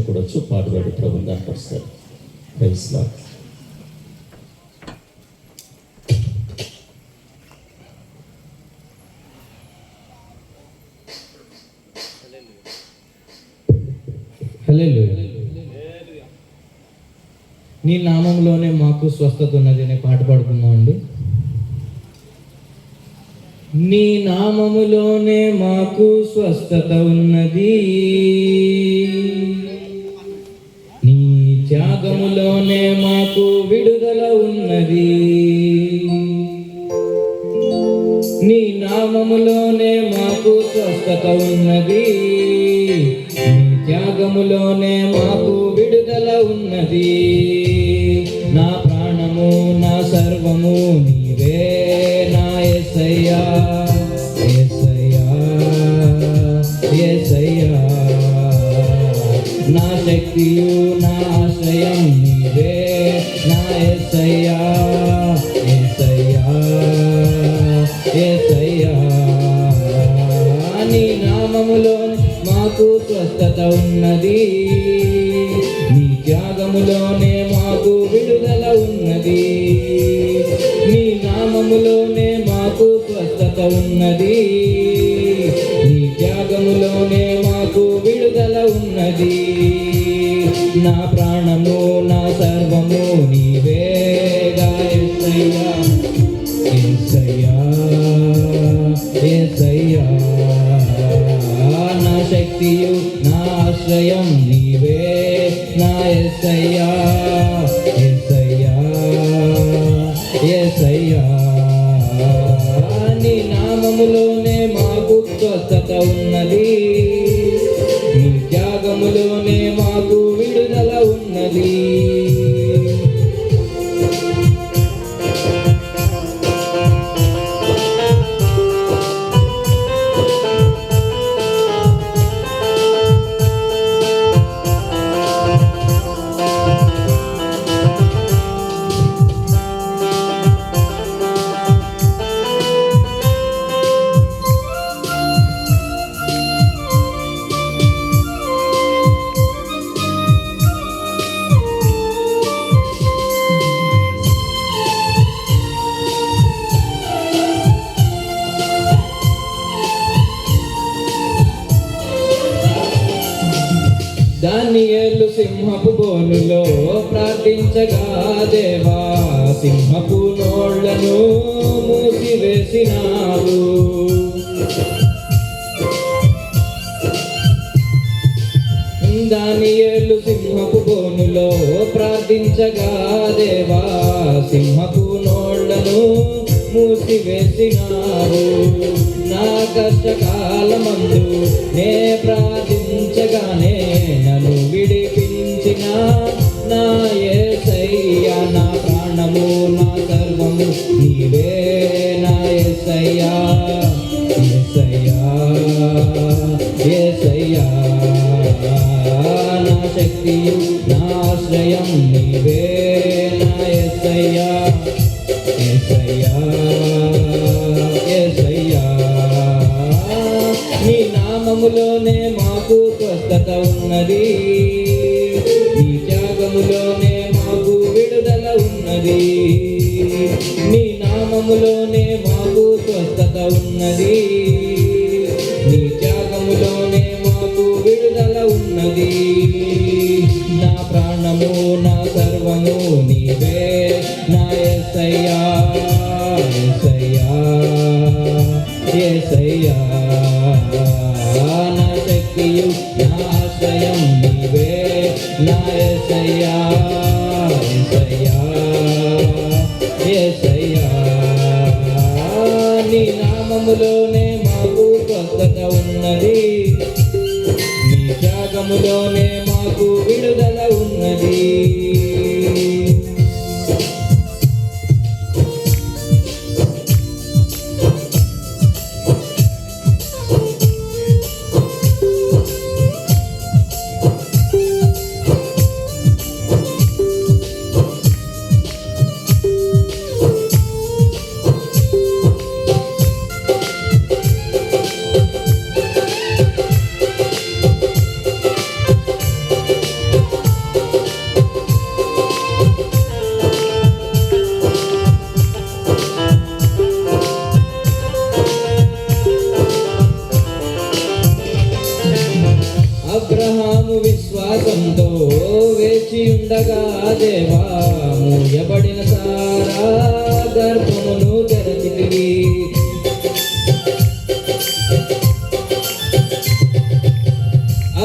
కూడా వచ్చు, పాటగాడు ప్రభుని కనపరుస్తారు. Praise lord. హల్లెలూయా. నీ నామంలోనే మాకు స్వస్థత ఉన్నది అనే పాట పాడుకుందాం అండి. నీ నామములోనే మాకు స్వస్థత ఉన్నది, నీ త్యాగములోనే మాకు విడుదల ఉన్నది. నీ నామములోనే మాకు స్వస్థత ఉన్నది, నీ త్యాగములోనే మాకు విడుదల ఉన్నది. నా ప్రాణము నా సర్వము నీవే నా యేసయ్యా, యేసయ్యా, యేసయ్యా. నా శక్తియు నా ఆశ్రయం నీవే నా యేసయ్యా, యేసయ్యా, యేసయ్యా. నీ నామములో మాకు స్వస్థత ఉన్నది, నీ త్యాగములోనే మాకు విడుదల ఉన్నది. నీ నామములోనే మాకు స్వస్థత ఉన్నది, నీ త్యాగములోనే మాకు విడుదల ఉన్నది. నా ప్రాణము నా సర్వము నీవేగా యేసయ్యా, యేసయ్యా, యేసయ్యా. నా శక్తియు నా ఆశ్రయం నీవే నా యేసయ్యా, యేసయ్యా, యేసయ్యా. నీ నామములోనే మాకు స్వస్థత ఉన్నది, నీ త్యాగములోనే మాకు విడుదల ఉన్నది. దానియేలు సింహపు బోనులో ప్రార్థించగా దేవా, సింహపు నోళ్లను మూసివేసినావు. దానియేలు సింహపు బోనులో ప్రార్థించగా దేవా, సింహపు నోళ్లను మూసివేసినావు. నా కష్టకాలమందు నే ప్రార్థించగానే నన్ను విడిపించిన నా యేసయ్యా. నా ప్రాణము నా సర్వము నీవే నా యేసయ్యా, యేసయ్యా, యేసయ్యా. నా శక్తియు నా ఆశ్రయం నీవే నా యేసయ్యా, యేసయ్యా, యేసయ్యా. నీ నామములోనే మాకు స్వస్థత ఉన్నది, నీ త్యాగములోనే మాకు విడుదల ఉన్నది. నీ నామములోనే మాకు స్వస్థత ఉన్నది, నీ త్యాగములోనే మాకు విడుదల ఉన్నది. నా ప్రాణము నా సర్వము నీవే నా యేసయ్యా, యేసయ్యా, యేసయ్యా. నా శక్తియు నా ఆశ్రయం నీవే నా యేసయ్యా, యేసయ్యా, యేసయ్యా. నీ నామములోనే మాకు స్వస్థత ఉన్నది, నీ త్యాగములోనే మాకు విడుదల ఉన్నది. అబ్రహాము విశ్వాసంతో వేచి ఉండగా దేవా మూయబడిన సారా గర్భమును తెరచితివి.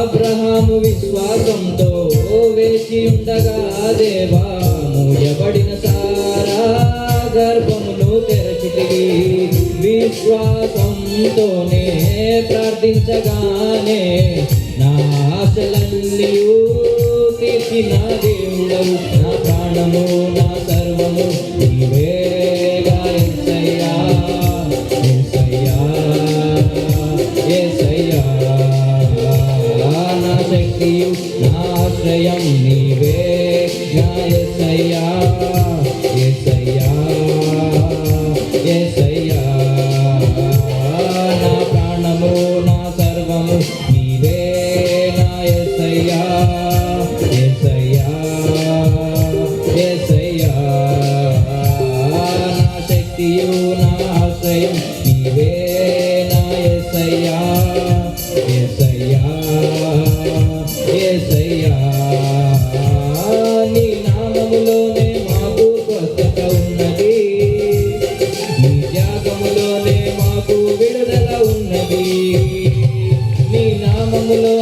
అబ్రహాము విశ్వాసంతో వేచి ఉండగా దేవా మూయబడిన సారా గర్భమును తెరచితివి. విశ్వాసంతోనే ప్రార్థించగానే నా ఆశలన్నీయు తీర్చిన దేవుడవు. నా ప్రాణము నా సర్వము నీవేగా యేసయ్యా, యేసయ్యా, యేసయ్యా. నా శక్తియు నా ఆశ్రయం నీవే నా యేసయ్యా, యేసయ్యా, యేసయ్యా. నా ప్రాణము నా సర్వము నీవే నా యేసయ్యా, యేసయ్యా, యేసయ్యా. నా శక్తియు నా ఆశ్రయం నీవే నా యేసయ్యా, యేసయ్యా, యేసయ్యా. నీ నామములోనే మాకు స్వస్థత ఉన్నది, నీ త్యాగములోనే మాకు విడుదల ఉన్నది. నీ నామములో